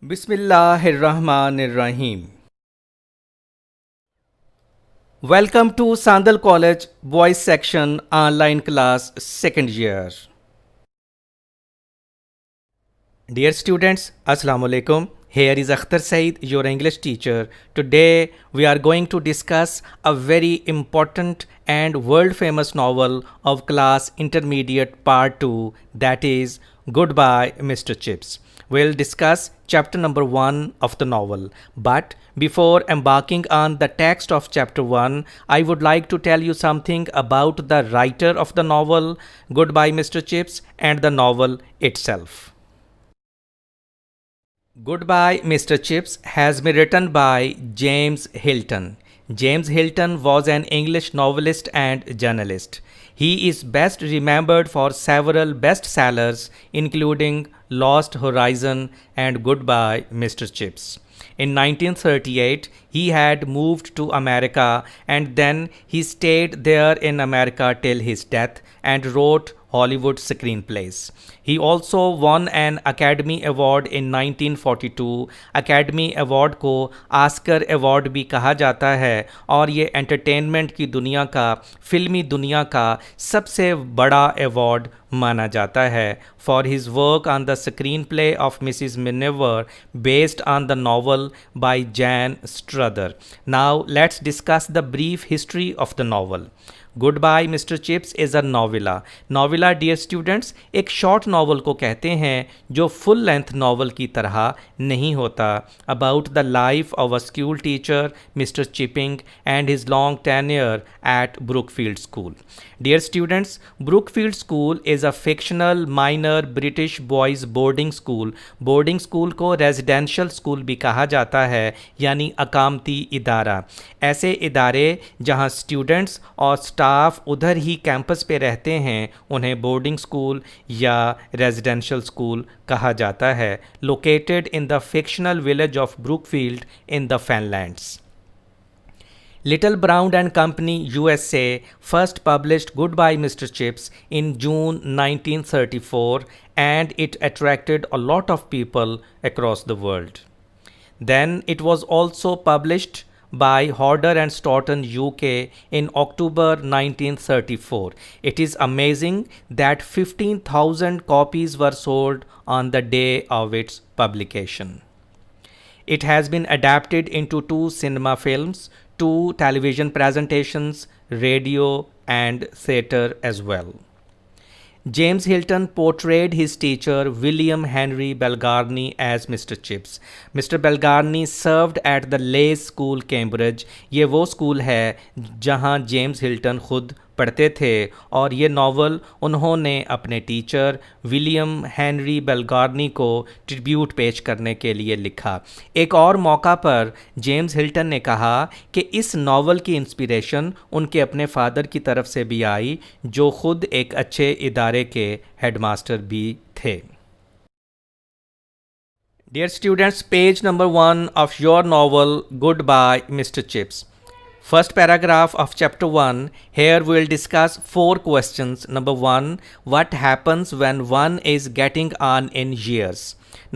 Bismillahirrahmanirrahim. Welcome to Sandal College Boys Section Online Class Second Year. Dear students, Assalamu alaikum. Here is Akhtar Said, your English teacher. Today we are going to discuss a very important and world famous novel of class intermediate part 2, that is Goodbye Mr. Chips. We'll discuss chapter number 1 of the novel. But before embarking on the text of chapter 1, I would like to tell you something about the writer of the novel Goodbye Mr. Chips and the novel itself. Goodbye Mr. Chips has been written by James Hilton. James Hilton was an English novelist and journalist. He is best remembered for several bestsellers, including Lost Horizon and Goodbye Mr. Chips. In 1938, he had moved to America and then he stayed there in America till his death and wrote Hollywood screenplays. He also won an Academy Award in 1942. Academy Award को ask her award भी कहा जाता है और ये entertainment की दुनिया का, फिल्मी दुनिया का सबसे बड़ा अवार्ड माना जाता है for his work on the screenplay of Mrs Miniver based on the novel by Jan Struther. Now let's discuss the brief history of the novel. Goodbye Mister Chips is a novella. Novella dear students एक short novel को कहते हैं जो full length novel की तरह नहीं होता. About the life of a school teacher mister Chipping and his long tenure at Brookfield school. Dear students Brookfield school is a fictional minor British boys boarding school. Boarding school को residential school भी कहा जाता है यानी अकामती इदारा. ऐसे इदारे जहाँ स्टूडेंट्स और स्टाफ उधर ही कैंपस पे रहते हैं उन्हें बोर्डिंग स्कूल या रेजिडेंशियल स्कूल कहा जाता है. Located in the fictional village of Brookfield in the Fenlands. Little Brown and Company USA first published Goodbye Mr. Chips in June 1934 and it attracted a lot of people across the world. Then it was also published by Hodder and Stoughton UK in October 1934. It is amazing that 15,000 copies were sold on the day of its publication. It has been adapted into 2 cinema films, 2 television presentations, radio and theatre as well. James Hilton portrayed his teacher William Henry Balgarnie as Mr. Chips. Mr. Balgarnie served at the Leys School, Cambridge. ये वो school है जहाँ James Hilton खुद पढ़ते थे और ये novel उन्होंने अपने टीचर विलियम हेनरी बेलगार्नी को ट्रिब्यूट पेश करने के लिए लिखा. एक और मौका पर जेम्स हिल्टन ने कहा कि इस नावल की इंस्पिरेशन उनके अपने फादर की तरफ से भी आई जो खुद एक अच्छे इदारे के हेडमास्टर भी थे. Dear students, page number 1 of your novel Goodbye Mr. Chips. First paragraph of chapter 1. Here we will discuss 4 questions. Number 1, what happens when one is getting on in years?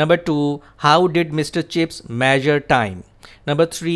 Number 2, how did Mr. Chips measure time? Number 3,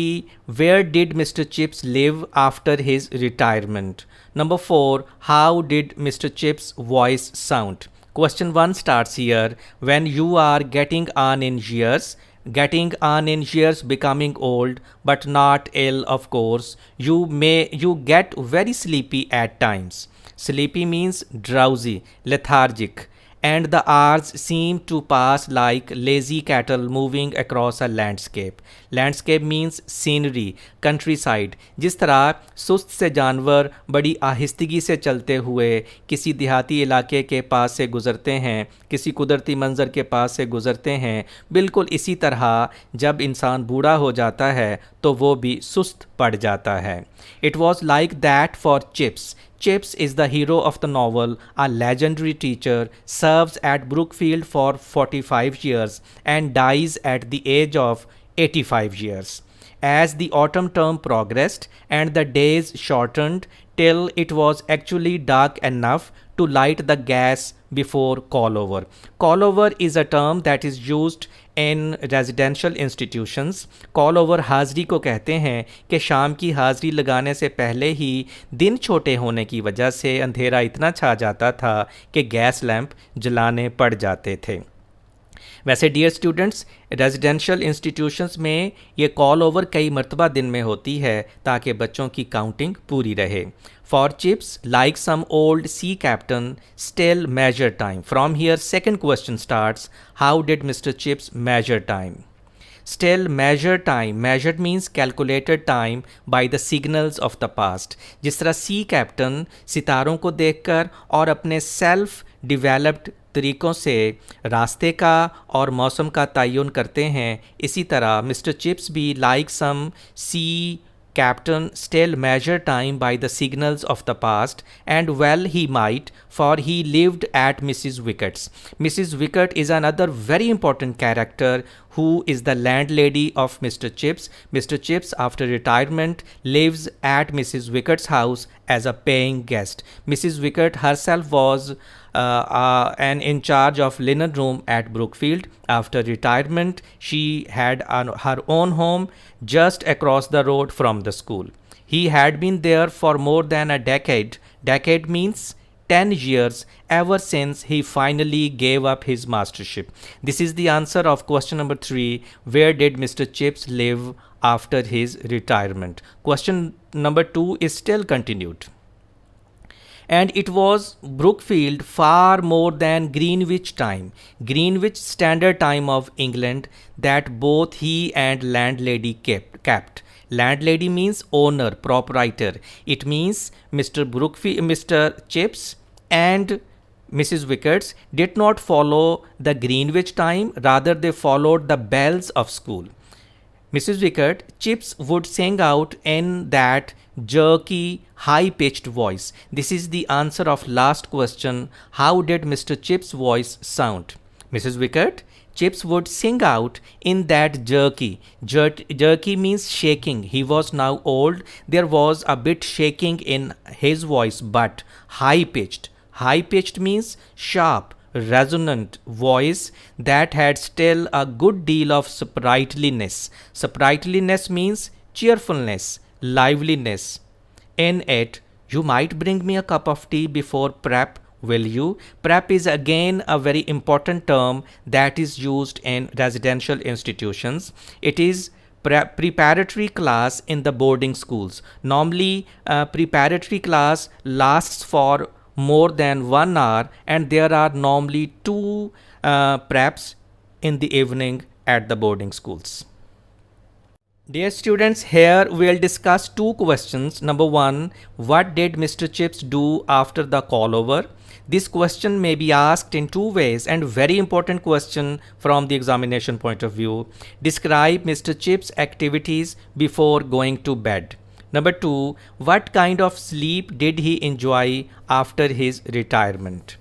where did Mr. Chips live after his retirement? Number 4, how did Mr. Chips' voice sound? Question 1 starts here. When you are getting on in years, getting on in years becoming old but not ill, of course, you get very sleepy at times. Sleepy means drowsy, lethargic, and the hours seem to pass like lazy cattle moving across a landscape. Landscape means scenery, countryside. जिस तरह सुस्त से जानवर बड़ी आहिस्तगी से चलते हुए किसी देहाती इलाके के पास से गुज़रते हैं, किसी कुदरती मंज़र के पास से गुज़रते हैं, बिल्कुल इसी तरह जब इंसान बूढ़ा हो जाता है तो वो भी सुस्त पड़ जाता है. It was like that for Chips. Chips is the hero of the novel. A legendary teacher serves at Brookfield for 45 years and dies at the age of 85 years. As the autumn term progressed and the days shortened till it was actually dark enough to light the gas before call over. Call over is a term that is used in residential institutions. Call over हाज़िरी को कहते हैं कि शाम की हाज़िरी लगाने से पहले ही दिन छोटे होने की वजह से अंधेरा इतना छा जाता था कि गैस लैंप जलाने पड़ जाते थे। वैसे डियर स्टूडेंट्स, रेजिडेंशियल इंस्टीट्यूशंस में ये कॉल ओवर कई मरतबा दिन में होती है ताकि बच्चों की काउंटिंग पूरी रहे। For Chips like some old sea captain still measure time. From here second question starts, how did mister Chips measure time? Still measure time. Measured means calculated time by the signals of the past. जिस तरह सी captain सितारों को देखकर और अपने self developed तरीक़ों से रास्ते का और मौसम का तयन करते हैं, इसी तरह मिस्टर चिप्स भी like some C captain still measure time by the signals of the past, and well he might, for he lived at Mrs. Wicket's. Mrs. Wicket is another very important character who is the landlady of Mr. Chips. Mr. Chips, after retirement, lives at Mrs. Wicket's house as a paying guest. Mrs. Wicket herself was and in charge of linen room at Brookfield. After retirement, she had her own home just across the road from the school. He had been there for more than a decade. Decade means 10 years, ever since he finally gave up his mastership. This is the answer of question number 3. Where did Mr. Chips live after his retirement? Question number 2 is still continued. And it was Brookfield far more than Greenwich time, Greenwich Standard Time of England, that both he and landlady kept. Landlady means owner, proprietor. It means Mr. Chips and Mrs. Wickets did not follow the Greenwich time, rather they followed the bells of school. Mrs. Wicket, Chips would sing out in that jerky, high-pitched voice. This is the answer of last question. How did Mr. Chips' voice sound? Mrs. Wicket, Chips would sing out in that jerky. Jerky means shaking. He was now old. There was a bit shaking in his voice, but high-pitched. High-pitched means sharp, resonant voice that had still a good deal of sprightliness. Sprightliness means cheerfulness, liveliness. In it, you might bring me a cup of tea before prep, will you? Prep is again a very important term that is used in residential institutions. It is preparatory class in the boarding schools. Normally, preparatory class lasts for more than 1 hour, and there are normally 2 preps in the evening at the boarding schools. Dear students, here we'll discuss 2 questions. Number 1, what did Mr. Chips do after the call over? This question may be asked in 2 ways, and very important question from the examination point of view. Describe Mr. Chips' activities before going to bed. Number 2, what kind of sleep did he enjoy after his retirement?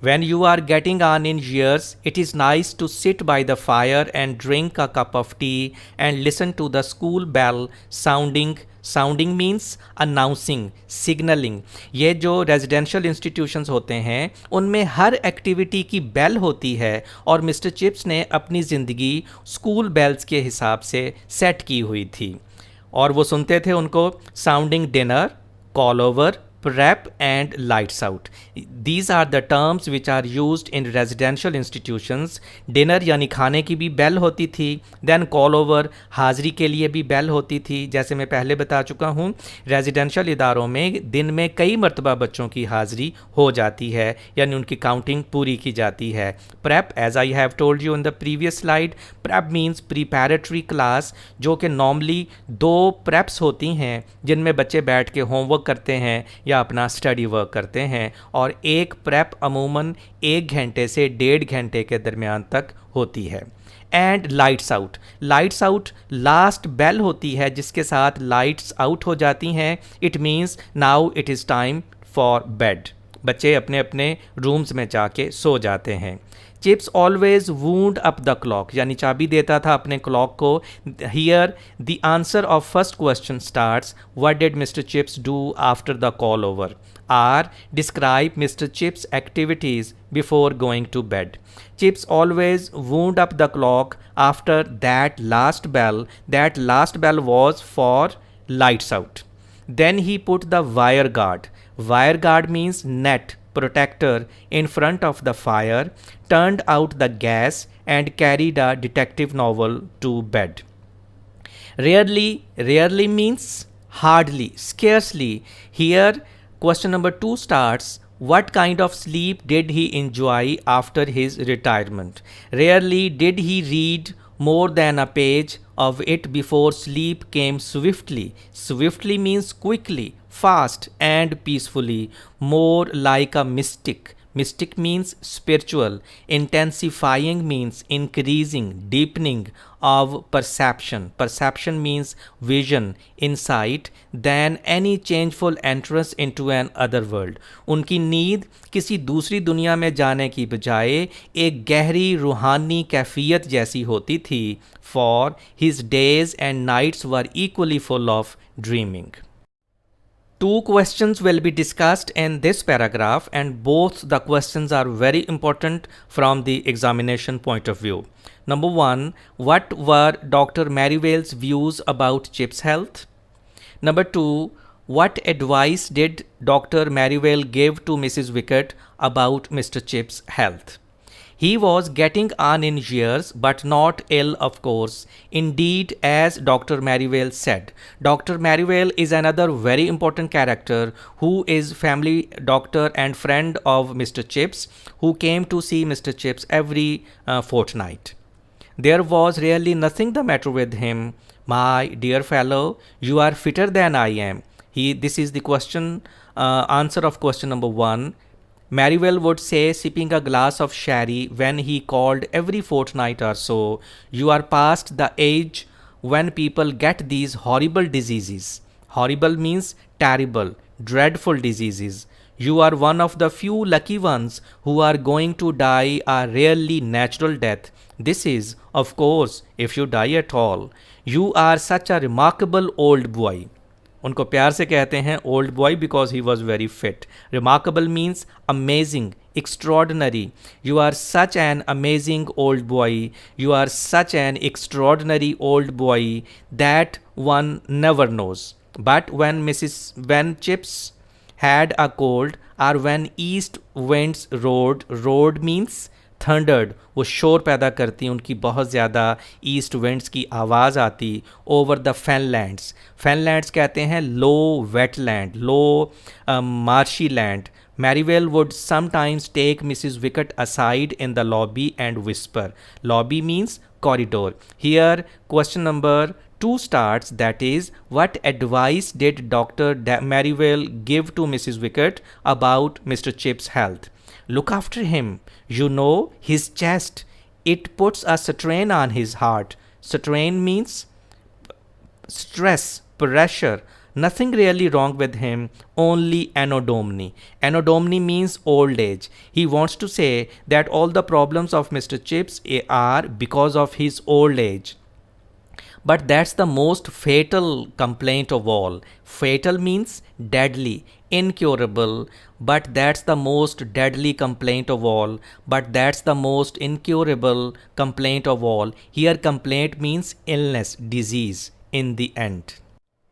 When you are getting on in years, it is nice to sit by the fire and drink a cup of tea and listen to the school bell sounding. Sounding means announcing, signaling. ये जो residential institutions होते हैं उनमें हर activity की bell होती है, और mister Chips ने अपनी ज़िंदगी स्कूल बेल्स के हिसाब से सेट की हुई थी, और वो सुनते थे उनको sounding dinner, call over, prep and lights out. These are the terms which are used in residential institutions. Dinner यानी खाने की भी बेल होती थी, then call over हाज़िरी के लिए भी बेल होती थी। जैसे मैं पहले बता चुका हूँ, रेजिडेंशियल इदारों में दिन में कई मरतबा बच्चों की हाज़िरी हो जाती है, यानी उनकी काउंटिंग पूरी की जाती है। Prep, as I have told you in the previous slide, prep means preparatory class, जो कि नॉर्मली 2 preps होती हैं जिनमें बच्चे बैठ के होमवर्क करते हैं या अपना स्टडी वर्क करते हैं, और एक प्रेप अमूमन 1 घंटे से 1.5 घंटे के दरमियान तक होती है। And lights out, lights out last bell होती है जिसके साथ लाइट्स आउट हो जाती हैं। It means now it is time for bed. बच्चे अपने अपने रूम्स में जाके सो जाते हैं। Chips always wound up the clock, यानी चाबी देता था अपने क्लॉक को। Here the answer of first question starts, what did mister Chips do after the call over? Or describe mister chips activities before going to bed. Chips always wound up the clock after that last bell. That last bell was for lights out. Then he put the wire guard. Wire guard means net, protector, in front of the fire, turned out the gas, and carried a detective novel to bed. Rarely means hardly, scarcely. Here, question number 2 starts. What kind of sleep did he enjoy after his retirement? Rarely did he read more than a page of it before sleep came swiftly. Swiftly means quickly, fast, and peacefully, more like a mystic. Mystic means spiritual. Intensifying means increasing, deepening of perception. Perception means vision, insight, than any changeful entrance into an other world. उनकी नींद किसी दूसरी दुनिया में जाने की बजाय एक गहरी रूहानी कैफियत जैसी होती थी. For his days and nights were equally full of dreaming. Two questions will be discussed in this paragraph, and both the questions are very important from the examination point of view. Number 1, what were Dr. Merivale's views about Chip's health? Number 2, what advice did Dr. Merivale give to Mrs. Wickett about Mr. Chip's health? He was getting on in years, but not ill, of course. Indeed, as Dr. Merivale said. Dr. Merivale is another very important character who is family doctor and friend of Mr. Chips, who came to see Mr. Chips every fortnight. There was really nothing the matter with him. My dear fellow, you are fitter than I am. This is the answer of question number 1. Merivale would say, sipping a glass of sherry when he called every fortnight or so, you are past the age when people get these horrible diseases. Horrible means terrible, dreadful diseases. You are one of the few lucky ones who are going to die a rarely natural death. This is, of course, if you die at all. You are such a remarkable old boy. उनको प्यार से कहते हैं old boy because he was very fit. Remarkable means amazing, extraordinary. You are such an amazing old boy. You are such an extraordinary old boy that one never knows. But when Chips had a cold, or when east winds roared means thundered, वो शोर पैदा करती, उनकी बहुत ज़्यादा east winds की आवाज़ आती ओवर द फैनलैंड्स. फैनलैंड्स कहते हैं low wetland, low marshy land. Merivale would sometimes take Mrs. Wickett aside in the lobby and whisper. Lobby means corridor. Here question number 2 starts, that is, what advice did Dr. Merivale give to Mrs. Wickett about Mr. Chip's health? Look after him. You know, his chest. It puts a strain on his heart. Strain means stress, pressure. Nothing really wrong with him, only anhedonia. Anhedonia means old age. He wants to say that all the problems of Mr. Chips are because of his old age. But that's the most fatal complaint of all. Fatal means deadly, incurable. But that's the most deadly complaint of all. But that's the most incurable complaint of all. Here complaint means illness, disease in the end.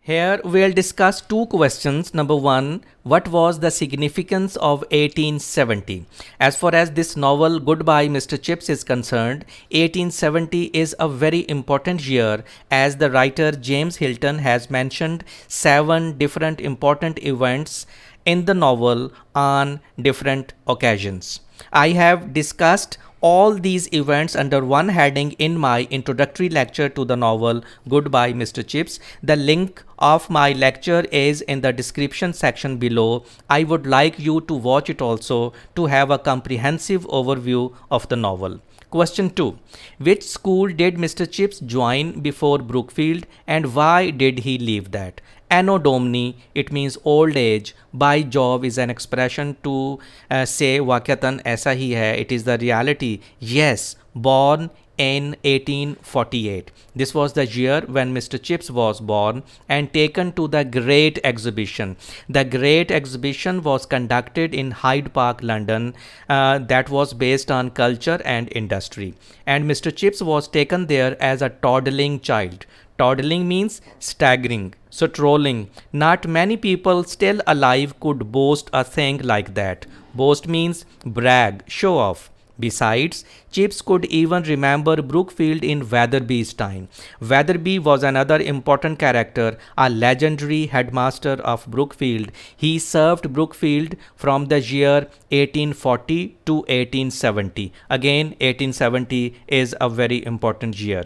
Here we'll discuss 2 questions. Number 1, what was the significance of 1870? As far as this novel Goodbye Mr. Chips is concerned, 1870 is a very important year, as the writer James Hilton has mentioned 7 different important events in the novel on different occasions. I have discussed all these events under one heading in my introductory lecture to the novel Goodbye Mr. Chips. The link of my lecture is in the description section below. I would like you to watch it also to have a comprehensive overview of the novel. Question 2. Which school did Mr. Chips join before Brookfield, and why did he leave that? Anno Domini, it means old age. By Jove is an expression to say वाक्यतन ऐसा ही है, it is the reality. Yes, born in 1848. This was the year when Mr. Chips was born and taken to the Great Exhibition. The Great Exhibition was conducted in Hyde Park, London, that was based on culture and industry. And Mr. Chips was taken there as a toddling child. Toddling means staggering, so trolling. Not many people still alive could boast a thing like that. Boast means brag, show off. Besides, Chips could even remember Brookfield in Weatherby's time. Weatherby was another important character, a legendary headmaster of Brookfield. He served Brookfield from the year 1840 to 1870. Again, 1870 is a very important year.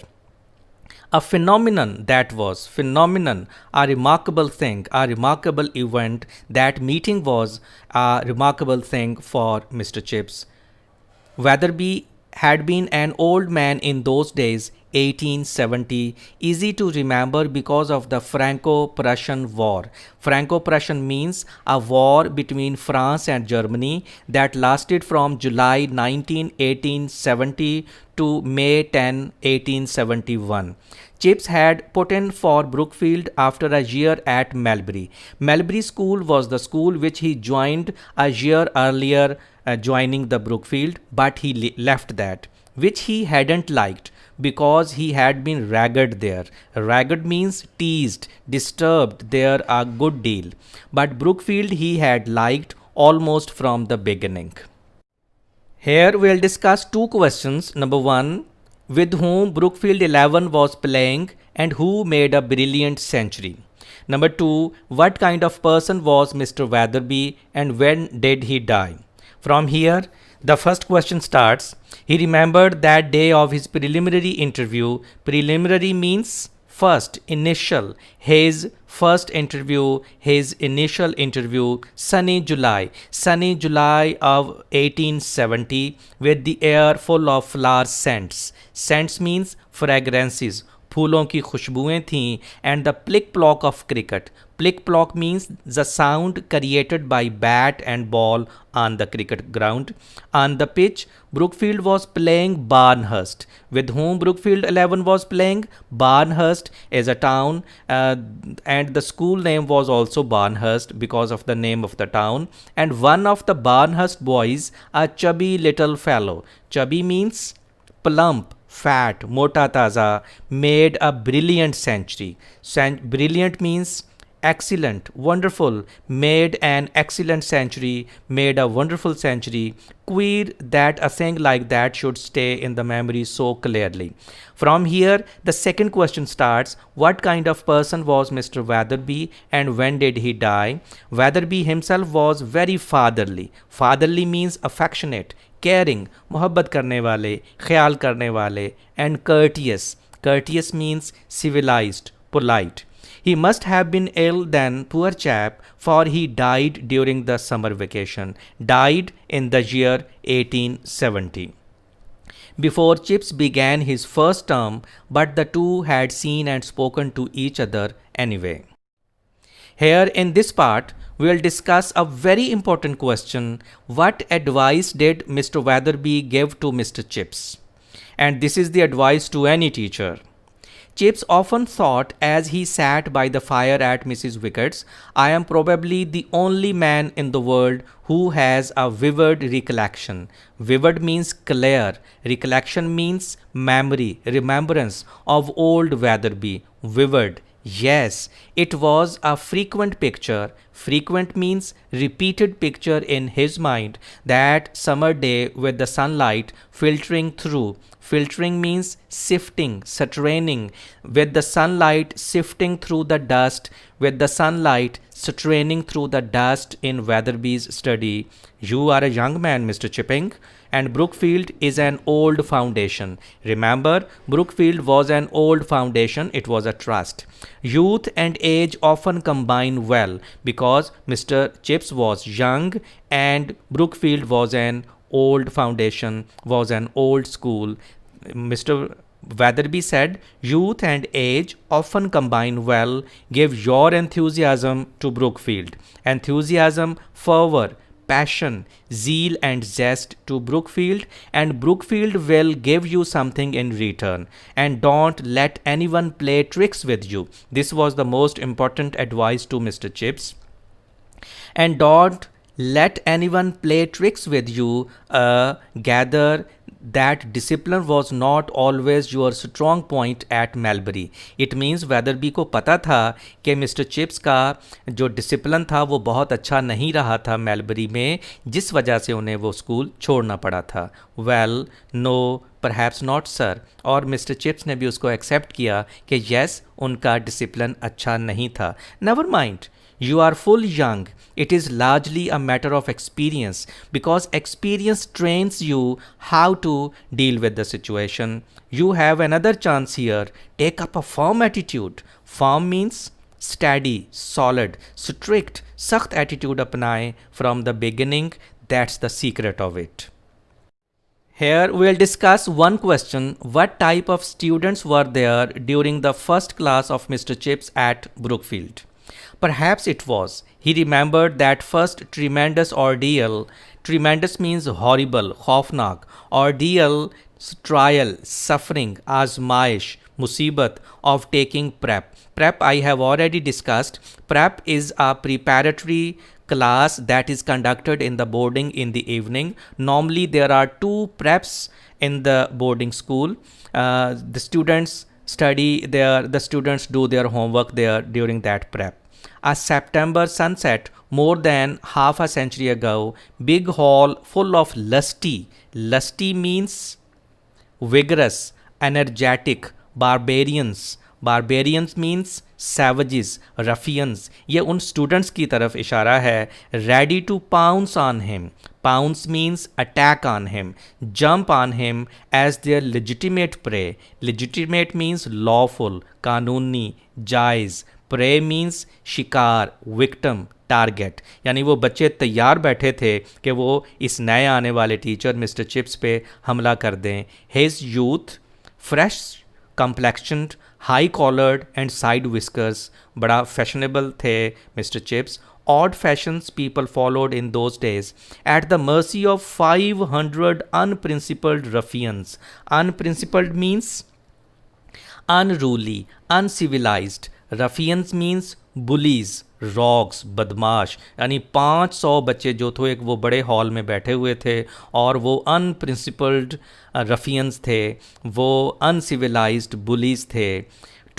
A phenomenon, a remarkable thing, a remarkable event. That meeting was a remarkable thing for Mr. Chips. Weatherby had been an old man in those days, 1870, easy to remember because of the Franco-Prussian War. Franco-Prussian means a war between France and Germany that lasted from July 19, 1870 to May 10, 1871. Chips had put in for Brookfield after a year at Melbury. Melbury School was the school which he joined a year earlier, joining the Brookfield, but he left that, which he hadn't liked because he had been ragged there. Ragged means teased, disturbed there a good deal. But Brookfield he had liked almost from the beginning. Here we'll discuss two questions. Number one, with whom Brookfield 11 was playing and who made a brilliant century. Number two, what kind of person was Mr. Weatherby and when did he die? From here, the first question starts. He remembered that day of his preliminary interview. Preliminary means first, initial. His first interview, his initial interview, sunny July of 1870, with the air full of flower scents. Scents means fragrances. फूलों की खुशबुएं थीं and the plick-plock of cricket. Plick-plock means the sound created by bat and ball on the cricket ground. On the pitch, Brookfield was playing Barnhurst. With whom Brookfield 11 was playing? Barnhurst is a town and the school name was also Barnhurst because of the name of the town. And one of the Barnhurst boys, a chubby little fellow. Chubby means plump, fat, mota taza, made a brilliant century. Brilliant means excellent, wonderful, made an excellent century, made a wonderful century. Queer that a thing like that should stay in the memory so clearly. From here, the second question starts. What kind of person was Mr. Weatherby and when did he die? Weatherby himself was very fatherly. Fatherly means affectionate, caring, मोहब्बत करने वाले, ख्याल करने वाले, and courteous. Courteous means civilized, polite. He must have been ill then, poor chap, for he died during the summer vacation. Died in the year 1870. Before Chips began his first term, but the two had seen and spoken to each other anyway. Here in this part, we will discuss a very important question. What advice did Mr. Weatherby give to Mr. Chips? And this is the advice to any teacher. Chips often thought as he sat by the fire at Mrs. Wickett's, I am probably the only man in the world who has a vivid recollection. Vivid means clear. Recollection means memory, remembrance of old Weatherby. Vivid. Yes, it was a frequent picture. Frequent means repeated picture in his mind. That summer day with the sunlight filtering through. Filtering means sifting, straining, with the sunlight sifting through the dust, with the sunlight straining through the dust in Weatherby's study. You are a young man, Mr. Chipping, and Brookfield is an old foundation. Remember, Brookfield was an old foundation, it was a trust. Youth and age often combine well because Mr. Chips was young and Brookfield was an old foundation, was an old school. Mr. Weatherby said, "Youth and age often combine well. Give your enthusiasm to Brookfield. Enthusiasm, fervor, passion, zeal, and zest to Brookfield, and Brookfield will give you something in return. And don't let anyone play tricks with you." This was the most important advice to Mr. Chips. And don't let anyone play tricks with you. Gather that discipline was not always your strong point at Melbury. It means Wetherby को पता था कि mister chips का जो discipline था वो बहुत अच्छा नहीं रहा था मेलबरी में, जिस वजह से उन्हें वो स्कूल छोड़ना पड़ा था. Well no perhaps not sir. और मिस्टर चिप्स ने भी उसको एक्सेप्ट किया कि यस, उनका डिसिप्लिन अच्छा नहीं था. Never mind, you are full young. It is largely a matter of experience, because experience trains you how to deal with the situation. You have another chance here. Take up a firm attitude. Firm means steady, solid, strict, सख्त attitude अपनाएं from the beginning. That's the secret of it. Here we'll discuss one question. What type of students were there during the first class of Mr. Chips at Brookfield? Perhaps it was. He remembered that first tremendous ordeal. Tremendous means horrible, खौफनाक. Ordeal, trial, suffering, आजमाइश, मुसीबत of taking prep. Prep I have already discussed. Prep is a preparatory class that is conducted in the boarding in the evening. Normally there are 2 preps in the boarding school. The students study there, the students do their homework there during that prep. A September sunset more than half a century ago, big hall full of lusty. Lusty means vigorous, energetic, barbarians. Barbarians means savages, ruffians. ये उन students की तरफ इशारा है. Ready to pounce on him. Pounce means attack on him, jump on him as their legitimate prey. Legitimate means lawful, कानूनी, जायज़. Pray means शिकार, victim, target. यानी वो बच्चे तैयार बैठे थे कि वो इस नए आने वाले टीचर मिस्टर चिप्स पे हमला कर दें. His youth, fresh complexioned, high collared and side whiskers. बड़ा फैशनेबल थे mister Chips. Odd fashions people followed in those days, at the mercy of 500 unprincipled ruffians. Unprincipled means unruly, uncivilized. Ruffians means bullies, rocks, बदमाश. यानी 500 बच्चे जो थे वो बड़े hall में बैठे हुए थे और वो अनप्रिंसिपल्ड रफियंस थे, वो अनसिविलाइज्ड बुलीज थे.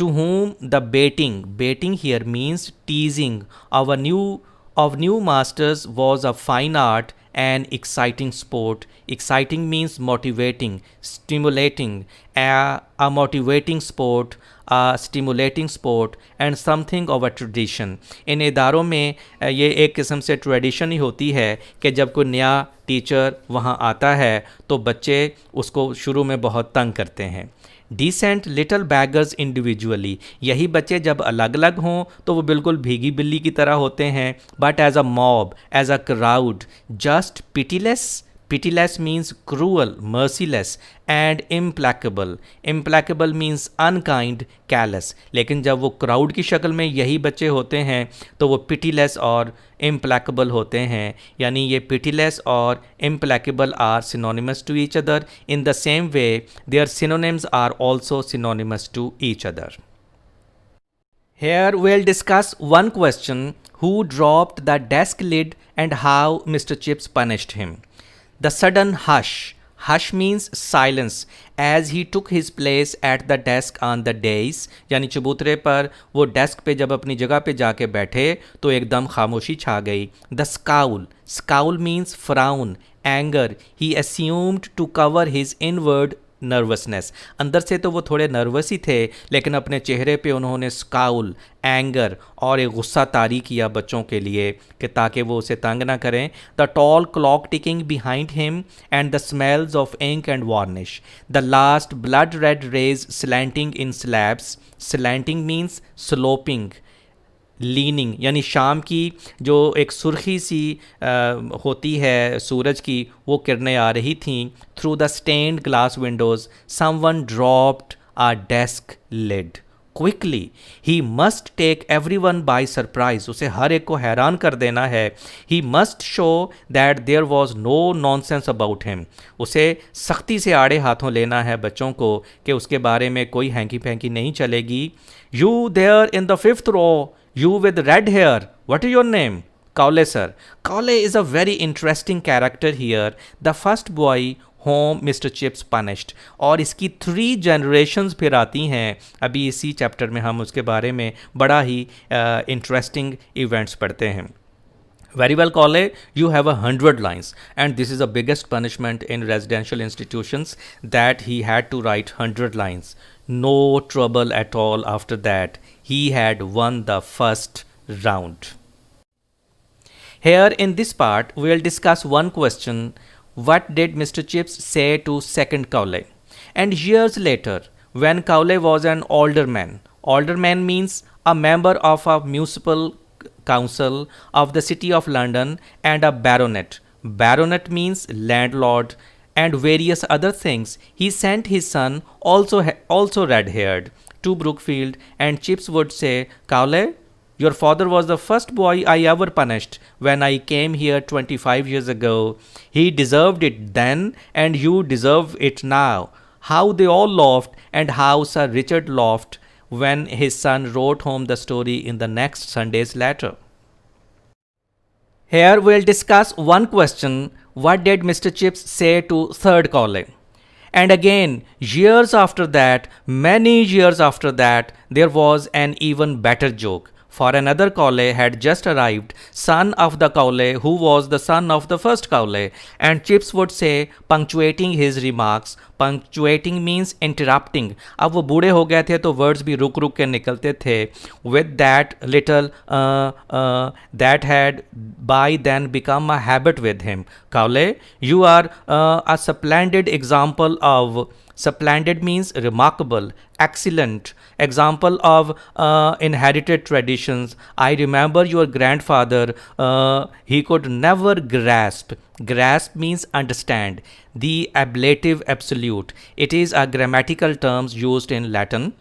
To whom the baiting here means teasing of new masters was a fine art and exciting sport. Exciting means motivating, stimulating. A motivating sport, a stimulating sport and something of a tradition. इन इदारों में ये एक किस्म से tradition ही होती है कि जब कोई नया टीचर वहाँ आता है तो बच्चे उसको शुरू में बहुत तंग करते हैं. Decent little beggars individually. यही बच्चे जब अलग अलग हों तो वो बिल्कुल भीगी बिल्ली की तरह होते हैं. But as a mob, as a crowd, just pitiless. Pitiless means cruel, merciless and implacable. Implacable means unkind, callous. लेकिन जब वो क्राउड की शक्ल में यही बच्चे होते हैं तो वो पिटीलेस और इम्प्लैकेबल होते हैं. यानी ये पिटीलेस और implacable are synonymous to each other. In the same way their synonyms are also synonymous to each other. Here we'll discuss one question: who dropped the desk lid and how Mr. Chips punished him. The sudden hush. Hush means silence as he took his place at the desk on the dais. यानी चबूतरे पर वो desk पे जब अपनी जगह पे जाके बैठे तो एकदम खामोशी छा गई. The scowl. Scowl means frown, anger. He assumed to cover his inward nervousness. अंदर से तो वो थोड़े नर्वस ही थे लेकिन अपने चेहरे पे उन्होंने स्काउल, एंगर और एक गुस्सा तारी किया बच्चों के लिए कि ताकि वो उसे तंग ना करें. The tall clock ticking behind him and the smells of ink and varnish. The last blood red rays slanting in slabs. Slanting means sloping, leaning यानी शाम की जो एक सुर्खी सी होती है सूरज की, वो किरणें आ रही थीं through the stained glass windows. Someone dropped a desk lid quickly, he must take every one by surprise, उसे हर एक को हैरान कर देना है। He must show that there was no nonsense about him, उसे सख्ती से आड़े हाथों लेना है बच्चों को कि उसके बारे में कोई हैंकी फैंकी नहीं चलेगी। You there in the fifth row, you with red hair, what is your name? Cowley sir. Cowley is a very interesting character here, the first boy whom Mr. Chips punished। और इसकी 3 generations फिर आती हैं। अभी इसी chapter में हम उसके बारे में बड़ा ही इंटरेस्टिंग इवेंट्स पढ़ते हैं। Very well, Cowley, you have 100 lines, and this is the biggest punishment in residential institutions, that he had to write 100 lines. No trouble at all after that. He had won the first round. Here in this part, we will discuss one question. What did Mr. Chips say to second Cowley? And years later, when Cowley was an older man means a member of a municipal council of the city of London, and a baronet. Baronet means landlord, and various other things. He sent his son, also red-haired, to Brookfield, and Chips would say, Cowley, your father was the first boy I ever punished when I came here 25 years ago. He deserved it then, and you deserve it now. How they all laughed, and how Sir Richard laughed when his son wrote home the story in the next Sunday's letter. Here we'll discuss one question. What did Mr. Chips say to third Cowley? And again, many years after that, there was an even better joke. For another Cowley had just arrived, son of the Cowley who was the son of the first Cowley, and Chips would say, punctuating his remarks, punctuating means interrupting. अब वो बूढ़े हो गए थे तो words भी रुक रुक के निकलते थे। With that little that had by then become a habit with him. Cowley, you are a splendid example of, splendid means remarkable, excellent example of inherited traditions. I remember your grandfather, he could never grasp means understand, the ablative absolute. It is a grammatical term used in Latin.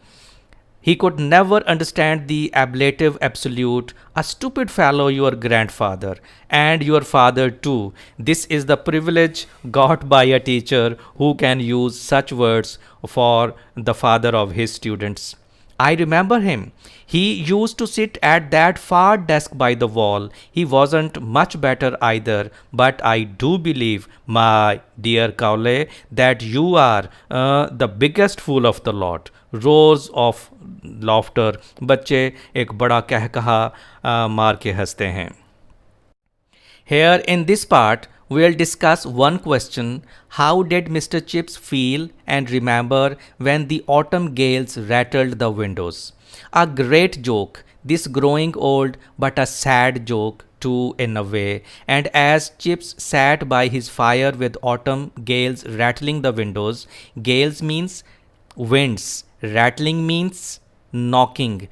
He could never understand the ablative absolute. A stupid fellow, your grandfather, and your father too. This is the privilege got by a teacher who can use such words for the father of his students. I remember him. He used to sit at that far desk by the wall. He wasn't much better either, but I do believe, my dear Cowley, that you are the biggest fool of the lot. Roars of laughter. बच्चे एक बड़ा कहकहा मार के हंसते हैं। Here in this part, we'll discuss one question. How did Mr. Chips feel and remember when the autumn gales rattled the windows? A great joke, this growing old but a sad joke too in a way. And as Chips sat by his fire with autumn gales rattling the windows, gales means winds, rattling means knocking,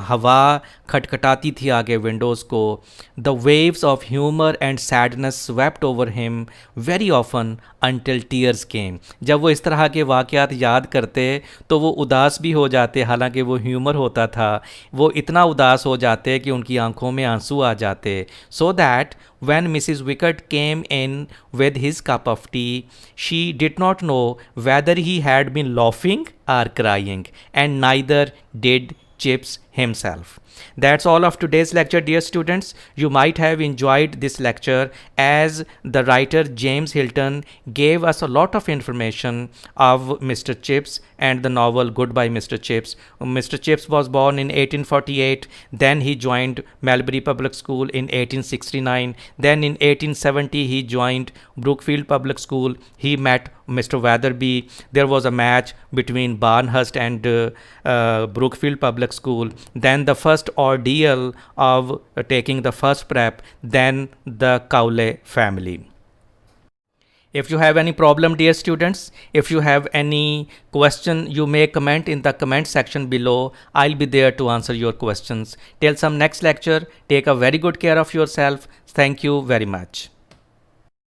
हवा खटखटाती थी आगे windows को। The waves of humour and sadness swept over him very often until tears came. जब वो इस तरह के वाक़यात याद करते तो वो उदास भी हो जाते, हालांकि वो ह्यूमर होता था। वो इतना उदास हो जाते कि उनकी आंखों में आंसू आ जाते। So that when Mrs. Wickett came in with his cup of tea, she did not know whether he had been laughing or crying, and neither did Chips himself. That's all of today's lecture, dear students. You might have enjoyed this lecture as the writer James Hilton gave us a lot of information of Mr. Chips and the novel Goodbye Mr. Chips. Mr. Chips was born in 1848. Then he joined Melbury Public School in 1869. Then in 1870 he joined Brookfield Public School. He met Mr. Weatherby. There was a match between Barnhurst and Brookfield Public School. Then the first ordeal of taking the first prep, then the Cowley family. If you have any problem, dear students, if you have any question, you may comment in the comment section below. I'll be there to answer your questions. Till some next lecture, take a very good care of yourself. Thank you very much.